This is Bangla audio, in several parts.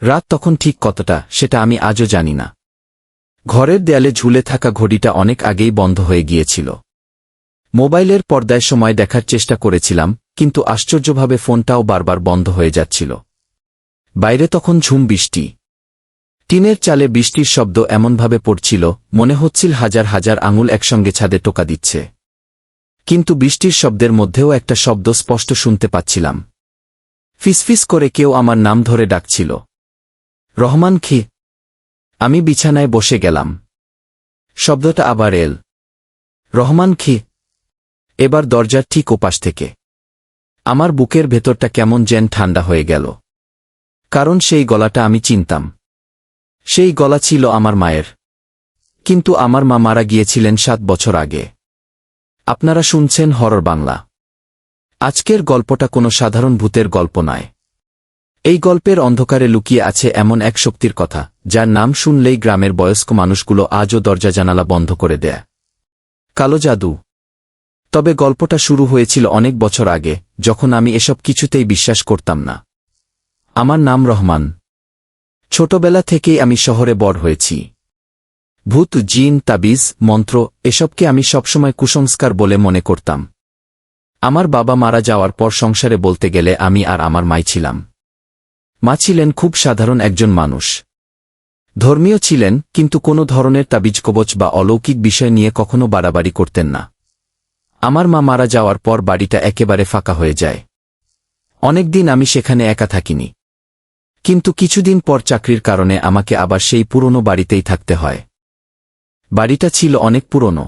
রাত তখন ঠিক কতটা সেটা আমি আজও জানি না। ঘরের দেয়ালে ঝুলে থাকা ঘড়িটা অনেক আগেই বন্ধ হয়ে গিয়েছিল। মোবাইলের পর্দায় সময় দেখার চেষ্টা করেছিলাম, কিন্তু আশ্চর্যভাবে ফোনটাও বারবার বন্ধ হয়ে যাচ্ছিল। বাইরে তখন ঝুম বৃষ্টি। টিনের চালে বৃষ্টির শব্দ এমনভাবে পড়ছিল, মনে হচ্ছিল হাজার হাজার আঙুল একসঙ্গে ছাদে টোকা দিচ্ছে। কিন্তু বৃষ্টির শব্দের মধ্যেও একটা শব্দ স্পষ্ট শুনতে পাচ্ছিলাম। ফিসফিস করে কেউ আমার নাম ধরে ডাকছিল, রহমান খি। আমি বিছানায় বসে গেলাম। শব্দটা আবার এল, রহমান খি। এবার দরজার ঠিক ওপাশ থেকে। আমার বুকের ভেতরটা কেমন যেন ঠান্ডা হয়ে গেল, কারণ সেই গলাটা আমি চিনতাম। সেই গলা ছিল আমার মায়ের। কিন্তু আমার মা মারা গিয়েছিলেন 7 বছর আগে। আপনারা শুনছেন হরর বাংলা। আজকের গল্পটা কোনো সাধারণ ভূতের গল্প নয়। এই গল্পের অন্ধকারে লুকিয়ে আছে এমন এক শক্তির কথা, যার নাম শুনলেই গ্রামের বয়স্ক মানুষগুলো আজও দরজা জানালা বন্ধ করে দেয়। কালো জাদু। তবে গল্পটা শুরু হয়েছিল অনেক বছর আগে, যখন আমি এসব কিছুতেই বিশ্বাস করতাম না। আমার নাম রহমান। ছোটবেলা থেকেই আমি শহরে বড় হয়েছি। ভূত, জিন, তাবিজ, মন্ত্র এসবকে আমি সবসময় কুসংস্কার বলে মনে করতাম। আমার বাবা মারা যাওয়ার পর সংসারে বলতে গেলে আমি আর আমার মাই ছিলাম। মা ছিলেন খুব সাধারণ একজন মানুষ। ধর্মীয় ছিলেন, কিন্তু কোনো ধরনের তাবিজ কবচ বা অলৌকিক বিষয় নিয়ে কখনো বাড়াবাড়ি করতেন না। আমার মা মারা যাওয়ার পর বাড়িটা একেবারে ফাঁকা হয়ে যায়। অনেকদিন আমি সেখানে একা থাকিনি। কিন্তু কিছুদিন পর চাকরির কারণে আমাকে আবার সেই পুরনো বাড়িতেই থাকতে হয়। বাড়িটা ছিল অনেক পুরনো।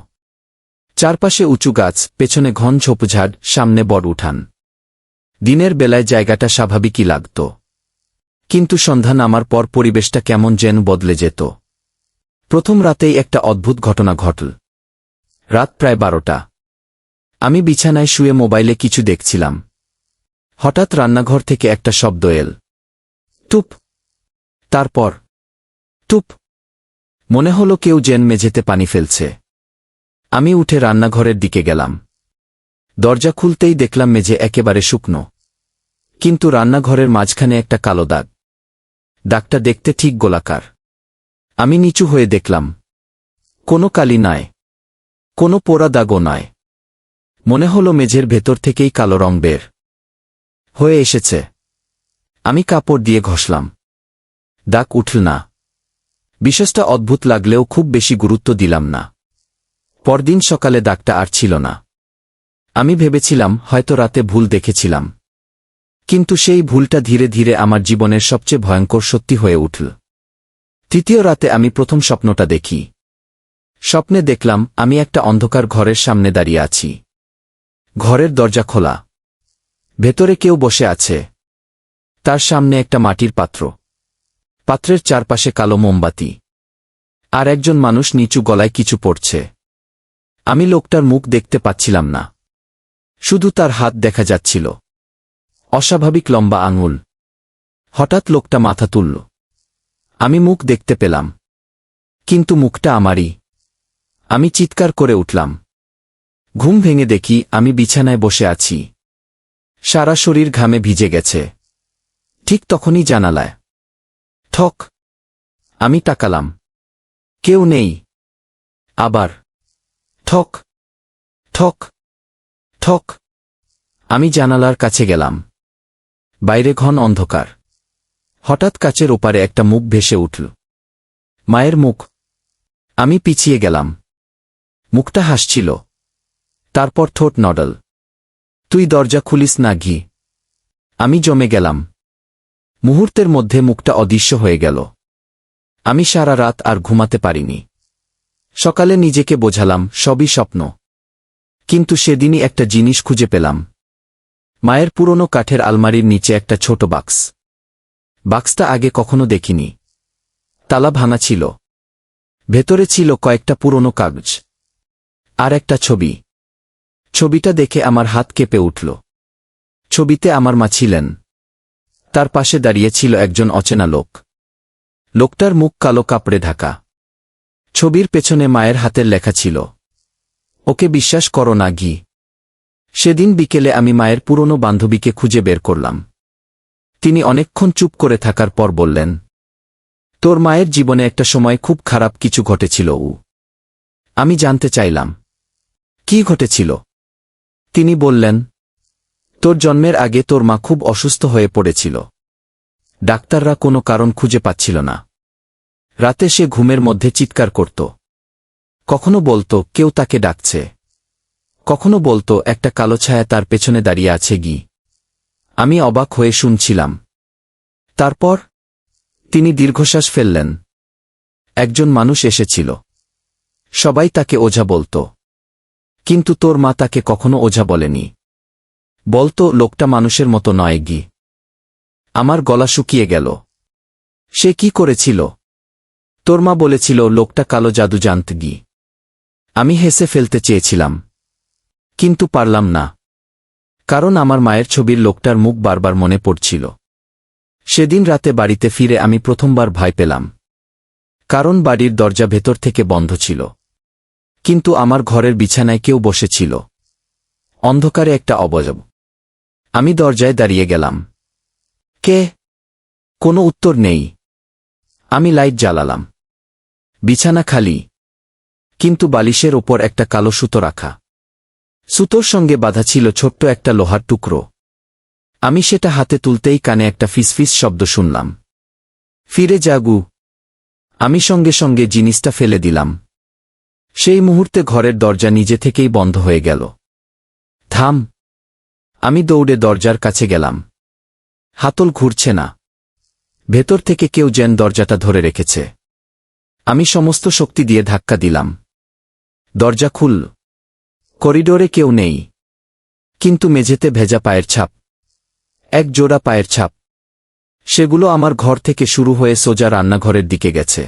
চারপাশে উঁচু গাছ, পেছনে ঘন ঝোপঝাড়, সামনে বড় উঠান। দিনের বেলায় জায়গাটা স্বাভাবিকই লাগত। কিন্তু সন্ধ্যা নামার পর পরিবেশটা কেমন যেন বদলে যেত। প্রথম রাতেই একটা অদ্ভুত ঘটনা ঘটল। রাত প্রায় 12টা। আমি বিছানায় শুয়ে মোবাইলে কিছু দেখছিলাম। হঠাৎ রান্নাঘর থেকে একটা শব্দ এল, টুপ। তারপর টুপ। মনে হলো কেউ যেন মেঝেতে পানি ফেলছে। আমি উঠে রান্নাঘরের দিকে গেলাম। দরজা খুলতেই দেখলাম মেঝে একেবারে শুকনো, কিন্তু রান্নাঘরের মাঝখানে একটা কালো দাগ। দাগটা দেখতে ঠিক গোলাকার। আমি নিচু হয়ে দেখলাম, কোনো কালি নয়, কোনো পোড়া দাগও নয়। মনে হলো মেঝের ভেতর থেকেই কালো রং বের হয়ে এসেছে। আমি কাপড় দিয়ে ঘষলাম, দাগ উঠল না। বিষয়টা অদ্ভুত লাগলেও খুব বেশি গুরুত্ব দিলাম না। পরদিন সকালে দাগটা আর ছিল না। আমি ভেবেছিলাম হয়তো রাতে ভুল দেখেছিলাম। কিন্তু সেই ভুলটা ধীরে ধীরে আমার জীবনের সবচেয়ে ভয়ঙ্কর সত্যি হয়ে উঠল। তৃতীয় রাতে আমি প্রথম স্বপ্নটা দেখি। স্বপ্নে দেখলাম আমি একটা অন্ধকার ঘরের সামনে দাঁড়িয়ে আছি। ঘরের দরজা খোলা। ভেতরে কেউ বসে আছে। তার সামনে একটা মাটির পাত্র। পাত্রের চারপাশে কালো মোমবাতি। আর একজন মানুষ নিচু গলায় কিছু পড়ছে। আমি লোকটার মুখ দেখতে পাচ্ছিলাম না, শুধু তার হাত দেখা যাচ্ছিল। অস্বাভাবিক লম্বা আঙুল। হঠাৎ লোকটা মাথা তুলল। আমি মুখ দেখতে পেলাম, কিন্তু মুখটা আমারই। আমি চিৎকার করে উঠলাম। ঘুম ভেঙে দেখি আমি বিছানায় বসে আছি। সারা শরীর ঘামে ভিজে গেছে। ঠিক তখনই জানালায় ঠক। আমি তাকালাম, কেউ নেই। আবার ঠক ঠক ঠক। আমি জানালার কাছে গেলাম। বাইরে ঘন অন্ধকার। হঠাৎ কাচের ওপারে একটা মুখ ভেসে উঠল। মায়ের মুখ। আমি পিছিয়ে গেলাম। মুখটা হাসছিল। তারপর ঠোঁট নড়ল। তুই দরজা খুলিস না ঘি। আমি জমে গেলাম। মুহূর্তের মধ্যে মুখটা অদৃশ্য হয়ে গেল। আমি সারা রাত আর ঘুমাতে পারিনি। সকালে নিজেকে বোঝালাম সবই স্বপ্ন। কিন্তু সেদিনই একটা জিনিস খুঁজে পেলাম। মায়ের পুরনো কাঠের আলমারির নিচে একটা ছোট বাক্স। বাক্সটা আগে কখনো দেখিনি। তালা ভাঙা ছিল। ভেতরে ছিল কয়েকটা পুরনো কাগজ আর একটা ছবি। ছবিটা দেখে আমার হাত কেঁপে উঠল। ছবিতে আমার মা ছিলেন। তার পাশে দাঁড়িয়ে ছিল একজন অচেনা লোক। লোকটার মুখ কালো কাপড়ে ঢাকা। ছবির পেছনে মায়ের হাতের লেখা ছিল, ওকে বিশ্বাস করো না ঘি। সেদিন বিকেলে আমি মায়ের পুরনো বান্ধবীকে খুঁজে বের করলাম। তিনি অনেকক্ষণ চুপ করে থাকার পর বললেন, তোর মায়ের জীবনে একটা সময় খুব খারাপ কিছু ঘটেছিল। আমি জানতে চাইলাম, কি ঘটেছিল? তিনি বললেন, তোর জন্মের আগে তোর মা খুব অসুস্থ হয়ে পড়েছিল। ডাক্তাররা কোনো কারণ খুঁজে পাচ্ছিল না। রাতে সে ঘুমের মধ্যে চিৎকার করত। কখনো বলতো কেউ তাকে ডাকছে, কখনো বলতো একটা কালো ছায়া তার পেছনে দাঁড়িয়ে আছে গি। আমি অবাক হয়ে শুনছিলাম। তারপর তিনি দীর্ঘশ্বাস ফেললেন। একজন মানুষ এসেছিল। সবাই তাকে ওঝা বলতো, কিন্তু তোর মা তাকে কখনো ওঝা বলেনি। বলতো লোকটা মানুষের মতো নয় গি। আমার গলা শুকিয়ে গেল। সে কি করেছিল? তোর মা বলেছিল লোকটা কালো জাদু জানত গি। আমি হেসে ফেলতে চেয়েছিলাম, কিন্তু পারলাম না, কারণ আমার মায়ের ছবির লোকটার মুখ বারবার মনে পড়ছিল। সেদিন রাতে বাড়িতে ফিরে আমি প্রথমবার ভয় পেলাম, কারণ বাড়ির দরজা ভেতর থেকে বন্ধ ছিল, কিন্তু আমার ঘরের বিছানায় কেউ বসেছিল। অন্ধকারে একটা অবয়ব। আমি দরজায় দাঁড়িয়ে গেলাম। কে? কোনো উত্তর নেই। আমি লাইট জ্বালালাম। বিছানা খালি, কিন্তু বালিশের ওপর একটা কালো সুতো রাখা। সুতোর সঙ্গে বাঁধা ছিল ছোট্ট একটা লোহার টুকরো। আমি সেটা হাতে তুলতেই কানে একটা ফিসফিস শব্দ শুনলাম, ফিরে যাগু। আমি সঙ্গে সঙ্গে জিনিসটা ফেলে দিলাম। সেই মুহূর্তে ঘরের দরজা নিজে থেকেই বন্ধ হয়ে গেল। থাম। আমি দৌড়ে দরজার কাছে গেলাম। হাতল ঘুরছে না। ভেতর থেকে কেউ যেন দরজাটা ধরে রেখেছে। আমি সমস্ত শক্তি দিয়ে ধাক্কা দিলাম। দরজা খুলল। করিডোরে কেউ নেই, কিন্তু মেঝেতে ভেজা পায়ের ছাপ। এক জোড়া পায়ের ছাপ। সেগুলো আমার ঘর থেকে শুরু হয়ে সোজা রান্নাঘরের দিকে গেছে।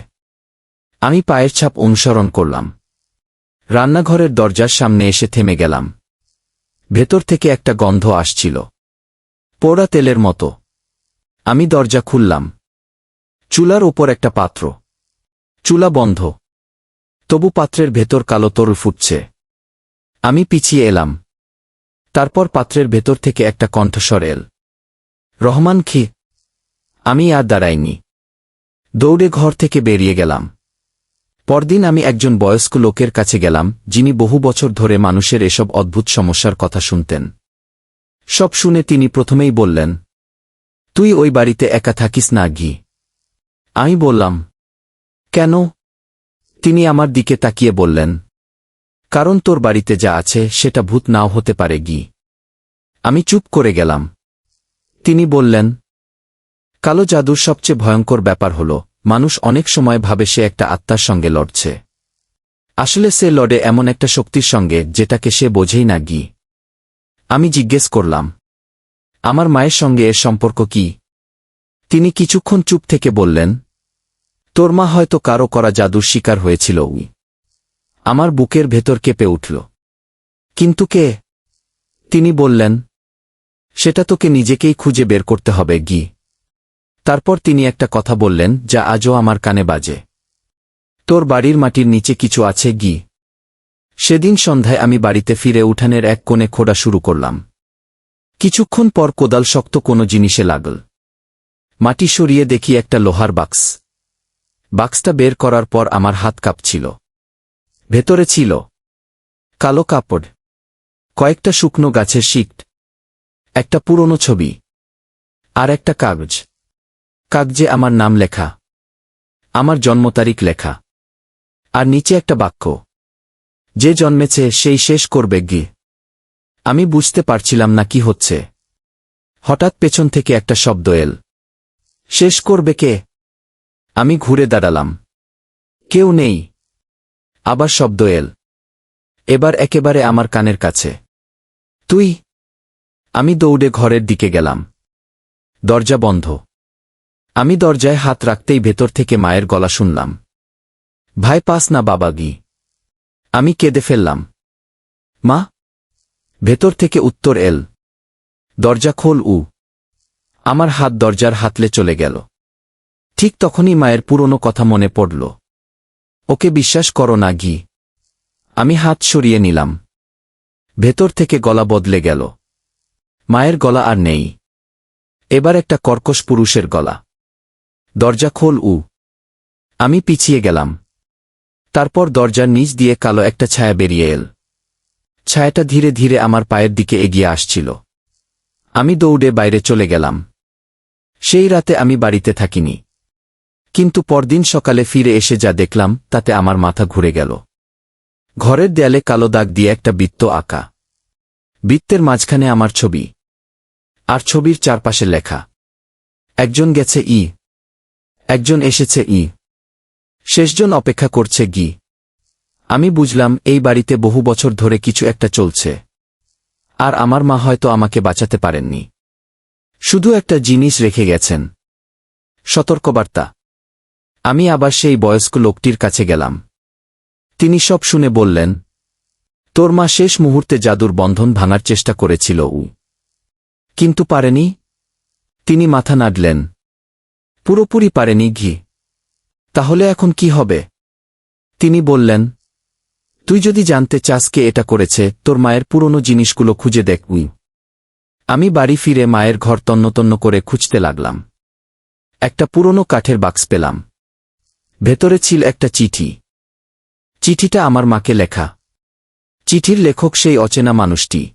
আমি পায়ের ছাপ অনুসরণ করলাম। রান্নাঘরের দরজার সামনে এসে থেমে গেলাম। ভেতর থেকে একটা গন্ধ আসছিল, পোড়া তেলের মতো। আমি দরজা খুললাম। চুলার ওপর একটা পাত্র। চুলা বন্ধ, তবু পাত্রের ভেতর কালো তরল ফুটছে। আমি পিছিয়ে এলাম। তারপর পাত্রের ভেতর থেকে একটা কণ্ঠস্বর এল, রহমান খি। আমি আর দাঁড়াইনি, দৌড়ে ঘর থেকে বেরিয়ে গেলাম। পরদিন আমি একজন বয়স্ক লোকের কাছে গেলাম, যিনি বহু বছর ধরে মানুষের এসব অদ্ভুত সমস্যার কথা শুনতেন। সব শুনে তিনি প্রথমেই বললেন, তুই ওই বাড়িতে একা থাকিস না ঘি। আমি বললাম, কেন? তিনি আমার দিকে তাকিয়ে বললেন, কারণ তোর বাড়িতে যা আছে সেটা ভূত নাও হতে পারে গি। আমি চুপ করে গেলাম। তিনি বললেন, কালো জাদুর সবচেয়ে ভয়ঙ্কর ব্যাপার হল, মানুষ অনেক সময় ভাবে সে একটা আত্মার সঙ্গে লড়ছে। আসলে সে লড়ে এমন একটা শক্তির সঙ্গে যেটাকে সে বোঝেই না গি। আমি জিজ্ঞেস করলাম, আমার মায়ের সঙ্গে এর সম্পর্ক কি? তিনি কিছুক্ষণ চুপ থেকে বললেন, তোর মা হয়তো কারো করা জাদুর শিকার হয়েছিল। আমার বুকের ভেতর কেঁপে উঠল। কিন্তু কে? তিনি বললেন, সেটা তোকে নিজেকেই খুঁজে বের করতে হবে গি। তারপর তিনি একটা কথা বললেন যা আজও আমার কানে বাজে, তোর বাড়ির মাটির নিচে কিছু আছে গি। সেদিন সন্ধ্যায় আমি বাড়িতে ফিরে উঠানের এক কোণে খোঁড়া শুরু করলাম। কিছুক্ষণ পর কোদাল শক্ত কোনো জিনিসে লাগল। মাটি সরিয়ে দেখি একটা লোহার বাক্স। বাক্সটা বের করার পর আমার হাত কাঁপছিল। ভেতরে ছিল কালো কাপড়, কয়েকটা শুকনো গাছের শিক, একটা পুরনো ছবি, আর একটা কাগজ। কাগজে আমার নাম লেখা, আমার জন্মতারিখ লেখা, আর নিচে একটা বাক্য, যে জন্মেছে সেই শেষ করবে গি। আমি বুঝতে পারছিলাম না কি হচ্ছে। হঠাৎ পেছন থেকে একটা শব্দ এল, শেষ করবে কে? আমি ঘুরে দাঁড়ালাম। কেউ নেই। আবার শব্দ এল, এবার একেবারে আমার কানের কাছে, তুই। আমি দৌড়ে ঘরের দিকে গেলাম। দরজা বন্ধ। আমি দরজায় হাত রাখতেই ভেতর থেকে মায়ের গলা শুনলাম, ভয় পাস না বাবা গি। আমি কেঁদে ফেললাম, মা। ভেতর থেকে উত্তর এল, দরজা খোল। আমার হাত দরজার হাতলে চলে গেল। ঠিক তখনই মায়ের পুরনো কথা মনে পড়ল, ওকে বিশ্বাস করো না ঘি। আমি হাত সরিয়ে নিলাম। ভেতর থেকে গলা বদলে গেল। মায়ের গলা আর নেই। এবার একটা কর্কশ পুরুষের গলা। দরজা খোল। আমি পিছিয়ে গেলাম। তারপর দরজার নিচ দিয়ে কালো একটা ছায়া বেরিয়ে এল। ছায়াটা ধীরে ধীরে আমার পায়ের দিকে এগিয়ে আসছিল। আমি দৌড়ে বাইরে চলে গেলাম। সেই রাতে আমি বাড়িতে থাকিনি। কিন্তু পরদিন সকালে ফিরে এসে যা দেখলাম তাতে আমার মাথা ঘুরে গেল। ঘরের দেয়ালে কালো দাগ দিয়ে একটা বৃত্ত আঁকা। বৃত্তের মাঝখানে আমার ছবি। আর ছবির চারপাশে লেখা, একজন গেছে একজন এসেছে শেষজন অপেক্ষা করছে আমি বুঝলাম এই বাড়িতে বহু বছর ধরে কিছু একটা চলছে। আর আমার মা হয়তো আমাকে বাঁচাতে পারেননি। শুধু একটা জিনিস রেখে গেছেন, সতর্কবার্তা। আমি আবার সেই বয়স্ক লোকটির কাছে গেলাম। তিনি সব শুনে বললেন, তোর মা শেষ মুহূর্তে জাদুর বন্ধন ভাঙার চেষ্টা করেছিল কিন্তু পারেনি। তিনি মাথা নাড়লেন। পুরোপুরি পারেনি তাহলে এখন কি হবে? তিনি বললেন, তুই যদি জানতে চাস কে এটা করেছে, তোর মায়ের পুরনো জিনিসগুলো খুঁজে দেখ আমি বাড়ি ফিরে মায়ের ঘর তন্নতন্ন করে খুঁজতে লাগলাম। একটা পুরনো কাঠের বাক্স পেলাম। ভেতরে ছিল একটা চিঠি। চিঠিটা আমার মাকে লেখা। চিঠির লেখক সেই অচেনা মানুষটি।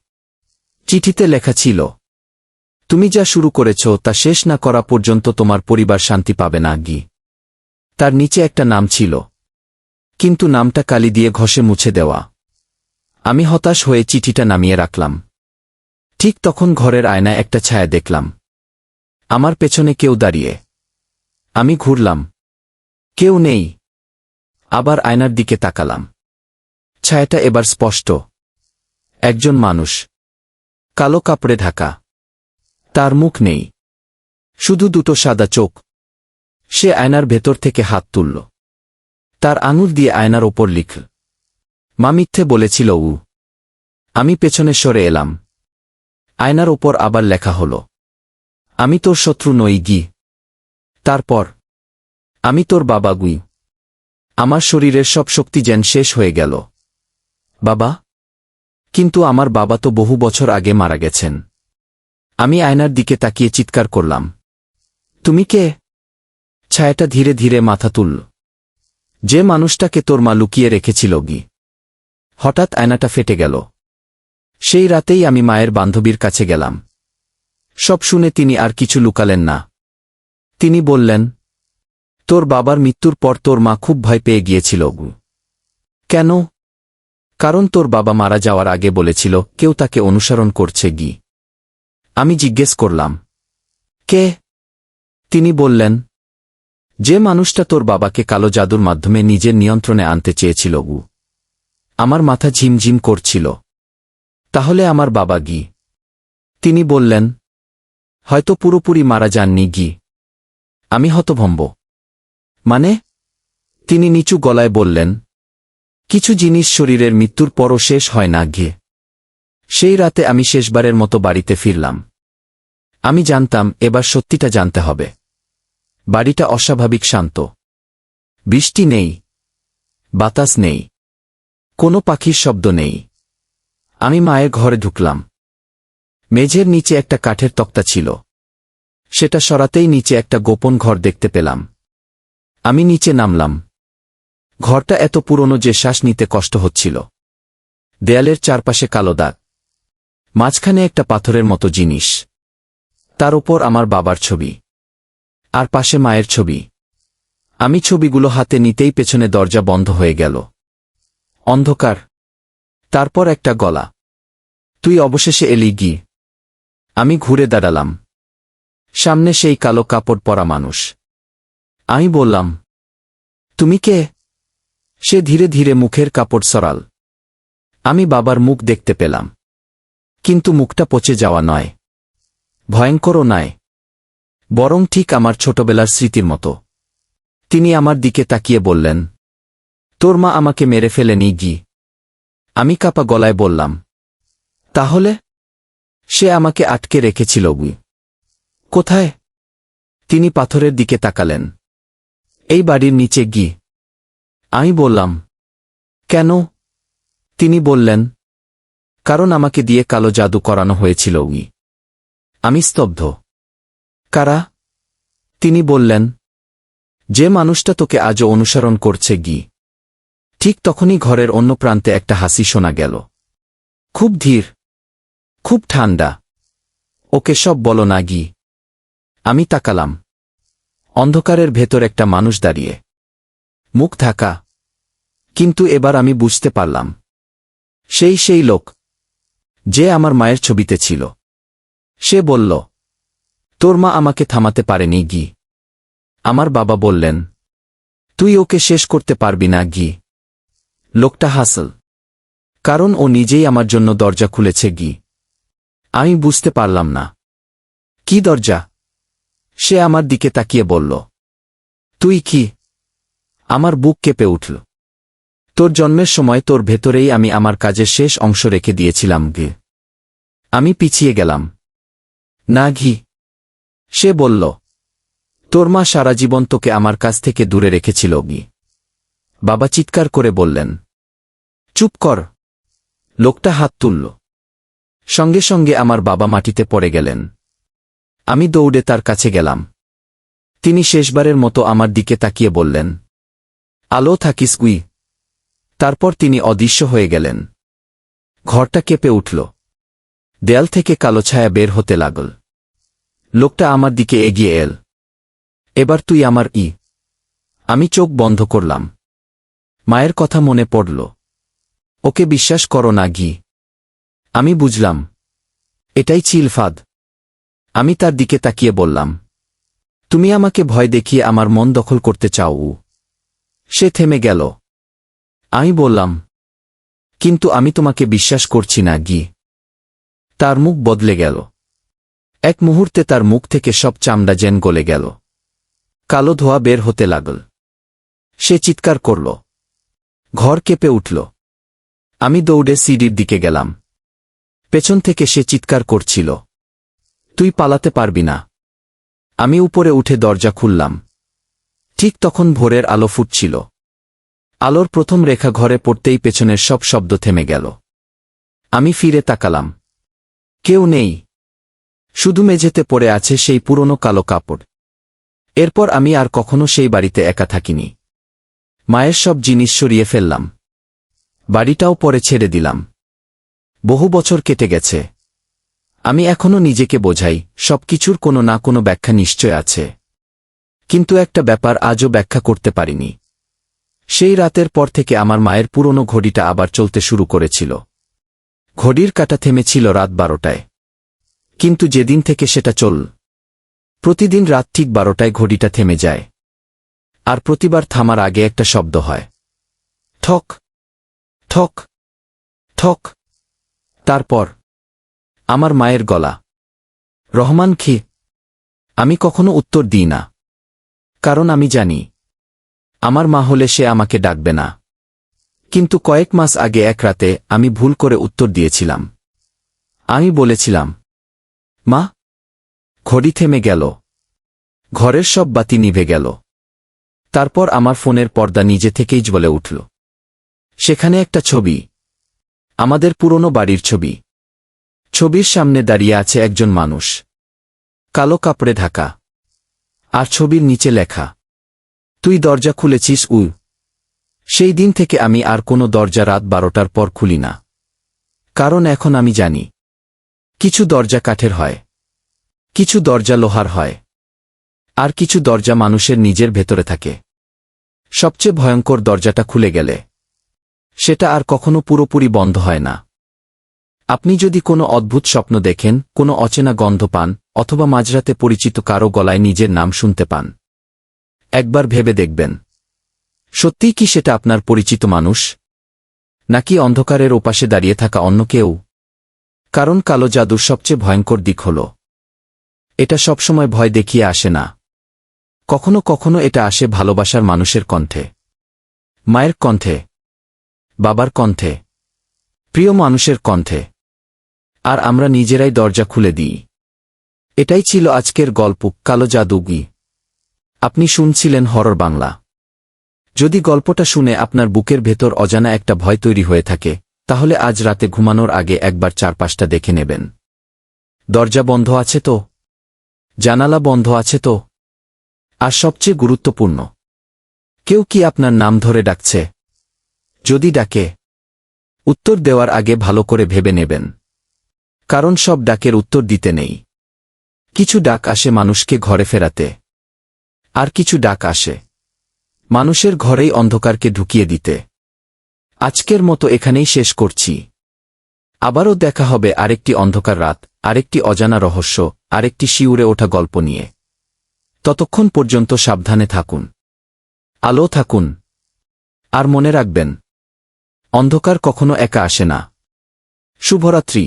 চিঠিতে লেখা ছিল, তুমি যা শুরু করেছ তা শেষ না করা পর্যন্ত তোমার পরিবার শান্তি পাবে না তার নিচে একটা নাম ছিল, কিন্তু নামটা কালি দিয়ে ঘষে মুছে দেওয়া। আমি হতাশ হয়ে চিঠিটা নামিয়ে রাখলাম। ঠিক তখন ঘরের আয়নায় একটা ছায়া দেখলাম। আমার পেছনে কেউ দাঁড়িয়ে। আমি ঘুরলাম। কেউ নেই। আবার আয়নার দিকে তাকালাম। ছায়াটা এবার স্পষ্ট। একজন মানুষ, কালো কাপড়ে ঢাকা। তার মুখ নেই, শুধু দুটো সাদা চোখ। সে আয়নার ভেতর থেকে হাত তুলল। তার আঙুল দিয়ে আয়নার ওপর লিখল, মা মিথ্যে বলেছিল আমি পেছনে সরে এলাম। আয়নার ওপর আবার লেখা হল, আমি তোর শত্রু নই তারপর, আমি তোর বাবা আমার শরীরের সব শক্তি যেন শেষ হয়ে গেল। বাবা? কিন্তু আমার বাবা তো বহু বছর আগে মারা গেছেন। আমি আয়নার দিকে তাকিয়ে চিৎকার করলাম, তুমি কে? ছায়াটা ধীরে ধীরে মাথা তুলল। যে মানুষটাকে তোর মা লুকিয়ে রেখেছিল হঠাৎ আয়নাটা ফেটে গেল। সেই রাতেই আমি মায়ের বান্ধবীর কাছে গেলাম। সব শুনে তিনি আর কিছু লুকালেন না। তিনি বললেন, তোর বাবার মৃত্যুর পর তোর মা খুব ভয় পেয়ে গিয়েছিল কেন? কারণ তোর বাবা মারা যাওয়ার আগে বলেছিল কেউ তাকে অনুসরণ করছে আমি জিজ্ঞেস করলাম, কে? তিনি বললেন, যে মানুষটা তোর বাবাকে কালো জাদুর মাধ্যমে নিজের নিয়ন্ত্রণে আনতে চেয়েছিল আমার মাথা ঝিমঝিম করছিল। তাহলে আমার বাবা তিনি বললেন, হয়তো পুরোপুরি মারা যাননি আমি হতভম্ব। মানে? তিনি নিচু গলায় বললেন, কিছু জিনিস শরীরের মৃত্যুর পরও শেষ হয় না সেই রাতে আমি শেষবারের মতো বাড়িতে ফিরলাম। আমি জানতাম এবার সত্যিটা জানতে হবে। বাড়িটা অস্বাভাবিক শান্ত। বৃষ্টি নেই, বাতাস নেই, কোনো পাখির শব্দ নেই। আমি মায়ের ঘরে ঢুকলাম। মেঝের নিচে একটা কাঠের তক্তা ছিল। সেটা সরাতেই নিচে একটা গোপন ঘর দেখতে পেলাম। আমি নিচে নামলাম। ঘরটা এত পুরনো যে শ্বাস নিতে কষ্ট হচ্ছিল। দেয়ালের চারপাশে কালো দাগ। মাঝখানে একটা পাথরের মতো জিনিস। তার উপর আমার বাবার ছবি। আর পাশে মায়ের ছবি। আমি ছবিগুলো হাতে নিতেই পেছনে দরজা বন্ধ হয়ে গেল। অন্ধকার। তারপর একটা গলা, তুই অবশেষে এলি আমি ঘুরে দাঁড়ালাম। সামনে সেই কালো কাপড় পরা মানুষ। আমি বললাম, তুমি কে? সে ধীরে ধীরে মুখের কাপড় সরাল। আমি বাবার মুখ দেখতে পেলাম। কিন্তু মুখটা পচে যাওয়া নয়, ভয়ঙ্করও নয়, বরং ঠিক আমার ছোটবেলার স্মৃতির মতো। তিনি আমার দিকে তাকিয়ে বললেন, তোর মা আমাকে মেরে ফেলেনি আমি কাঁপা গলায় বললাম, তাহলে? সে আমাকে আটকে রেখেছিল কোথায়? তিনি পাথরের দিকে তাকালেন। এই বাড়ির নিচে আমি বললাম, কেন? তিনি বললেন, কারণ আমাকে দিয়ে কালো জাদু করানো হয়েছিল আমি স্তব্ধ। কারা? তিনি বললেন, যে মানুষটা তোকে আজও অনুসরণ করছে গি। ঠিক তখনই ঘরের অন্য প্রান্তে একটা হাসি শোনা গেল। খুব ধীর, খুব ঠান্ডা। ওকে সব বলো না গি। আমি তাকালাম। অন্ধকারের ভেতর একটা মানুষ দাঁড়িয়ে, মুখ ঢাকা। কিন্তু এবার আমি বুঝতে পারলাম, সেই লোক যে আমার মায়ের ছবিতে ছিল। সে বলল, তোর মা আমাকে থামাতে পারেনি গি। আমার বাবা বললেন, তুই ওকে শেষ করতে পারবি না গি। লোকটা হাসল, কারণ ও নিজেই আমার জন্য দরজা খুলেছে গি। আমি বুঝতে পারলাম না, কি দরজা? সে আমার দিকে তাকিয়ে বলল, তুই কি? আমার বুক কেঁপে উঠল। তোর জন্মের সময় তোর ভেতরেই আমি আমার কাজের শেষ অংশ রেখে দিয়েছিলাম গে। আমি পিছিয়ে গেলাম। না ঘি। সে বলল, তোর মা সারা জীবন তোকে আমার কাছ থেকে দূরে রেখেছিল গি। বাবা চিৎকার করে বললেন, চুপ কর। লোকটা হাত তুলল। সঙ্গে সঙ্গে আমার বাবা মাটিতে পড়ে গেলেন। আমি দৌড়ে তার কাছে গেলাম। তিনি শেষবারের মতো আমার দিকে তাকিয়ে বললেন, আলো থাকিস উই। তারপর তিনি অদৃশ্য হয়ে গেলেন। ঘরটা কেঁপে উঠল। দেয়াল থেকে কালো ছায়া বের হতে লাগল। লোকটা আমার দিকে এগিয়ে এল। এবার তুই আমার ই। আমি চোখ বন্ধ করলাম। মায়ের কথা মনে পড়ল। ওকে বিশ্বাস করো না গি। আমি বুঝলাম, এটাই ছিল ফাঁদ। আমি তার দিকে তাকিয়ে বললাম, তুমি আমাকে ভয় দেখিয়ে আমার মন দখল করতে চাও। সে থেমে গেল। আমি বললাম, কিন্তু আমি তোমাকে বিশ্বাস করছি না গি। তার মুখ বদলে গেল। এক মুহূর্তে তার মুখ থেকে সব চামড়া যেন গলে গেল। কালো ধোঁয়া বের হতে লাগল। সে চিৎকার করল। ঘর কেঁপে উঠল। আমি দৌড়ে সিঁড়ির দিকে গেলাম। পেছন থেকে সে চিৎকার করছিল, তুই পালাতে পারবি না। আমি উপরে উঠে দরজা খুললাম। ঠিক তখন ভোরের আলো ফুটছিল। আলোর প্রথম রেখা ঘরে পড়তেই পেছনের সব শব্দ থেমে গেল। আমি ফিরে তাকালাম। কেউ নেই। শুধু মেঝেতে পড়ে আছে সেই পুরনো কালো কাপড়। এরপর আমি আর কখনো সেই বাড়িতে একা থাকিনি। মায়ের সব জিনিস সরিয়ে ফেললাম। বাড়িটাও পরে ছেড়ে দিলাম। বহু বছর কেটে গেছে। আমি এখনো নিজেকে বোঝাই, সবকিছুর কোনো না কোনো ব্যাখ্যা নিশ্চয় আছে। কিন্তু একটা ব্যাপার আজও ব্যাখ্যা করতে পারিনি। সেই রাতের পর থেকে আমার মায়ের পুরনো ঘড়িটা আবার চলতে শুরু করেছিল। ঘড়ির কাঁটা থেমেছিল রাত 12টায়। কিন্তু যেদিন থেকে সেটা চলল, প্রতিদিন রাত ঠিক 12টায় ঘড়িটা থেমে যায়। আর প্রতিবার থামার আগে একটা শব্দ হয়, ঠক ঠক ঠক। তারপর আমার মায়ের গলা, রহমান খি। আমি কখনো উত্তর দিই না, কারণ আমি জানি আমার মা হলে সে আমাকে ডাকবে না। কিন্তু কয়েক মাস আগে এক রাতে আমি ভুল করে উত্তর দিয়েছিলাম। আমি বলেছিলাম, মা। ঘড়ি থেমে গেল। ঘরের সব বাতি নিভে গেল। তারপর আমার ফোনের পর্দা নিজে থেকেই জ্বলে উঠল। সেখানে একটা ছবি, আমাদের পুরনো বাড়ির ছবি। ছবির সামনে দাঁড়িয়ে আছে একজন মানুষ, কালো কাপড়ে ঢাকা। আর ছবির নিচে লেখা, তুই দরজা খুলেছিস উ। সেই দিন থেকে আমি আর কোনো দরজা রাত 12টার পর খুলি না। কারণ এখন আমি জানি, কিছু দরজা কাঠের হয়, কিছু দরজা লোহার হয়, আর কিছু দরজা মানুষের নিজের ভেতরে থাকে। সবচেয়ে ভয়ঙ্কর দরজাটা খুলে গেলে সেটা আর কখনো পুরোপুরি বন্ধ হয় না। আপনি যদি কোনো অদ্ভুত স্বপ্ন দেখেন, কোনো অচেনা গন্ধ পান, অথবা মাঝরাতে পরিচিত কারো গলায় নিজের নাম শুনতে পান, একবার ভেবে দেখবেন, সত্যিই কি সেটা আপনার পরিচিত মানুষ, নাকি অন্ধকারের ওপাশে দাঁড়িয়ে থাকা অন্য কেউ? কারণ কালো জাদুর সবচেয়ে ভয়ঙ্কর দিক হল, এটা সবসময় ভয় দেখিয়ে আসে না। কখনো কখনো এটা আসে ভালোবাসার মানুষের কণ্ঠে, মায়ের কণ্ঠে, বাবার কণ্ঠে, প্রিয় মানুষের কণ্ঠে। আর আমরা নিজেরাই দরজা খুলে দিই। এটাই ছিল আজকের গল্প, কালো জাদুগি। আপনি শুনছিলেন হরর বাংলা। যদি গল্পটা শুনে আপনার বুকের ভেতর অজানা একটা ভয় তৈরি হয়ে থাকে, তাহলে আজ রাতে ঘুমানোর আগে একবার চারপাশটা দেখে নেবেন। দরজা বন্ধ আছে তো? জানালা বন্ধ আছে তো? আর সবচেয়ে গুরুত্বপূর্ণ, কেউ কি আপনার নাম ধরে ডাকছে? যদি ডাকে, উত্তর দেওয়ার আগে ভালো করে ভেবে নেবেন। কারণ সব ডাকের উত্তর দিতে নেই। কিছু ডাক আসে মানুষকে ঘরে ফেরাতে, আর কিছু ডাক আসে মানুষের ঘরেই অন্ধকারকে ঢুকিয়ে দিতে। আজকের মতো এখানেই শেষ করছি। আবারও দেখা হবে আরেকটি অন্ধকার রাত, আরেকটি অজানা রহস্য, আরেকটি শিউরে ওঠা গল্প নিয়ে। ততক্ষণ পর্যন্ত সাবধানে থাকুন, আলো থাকুন, আর মনে রাখবেন, অন্ধকার কখনো একা আসে না। শুভরাত্রি।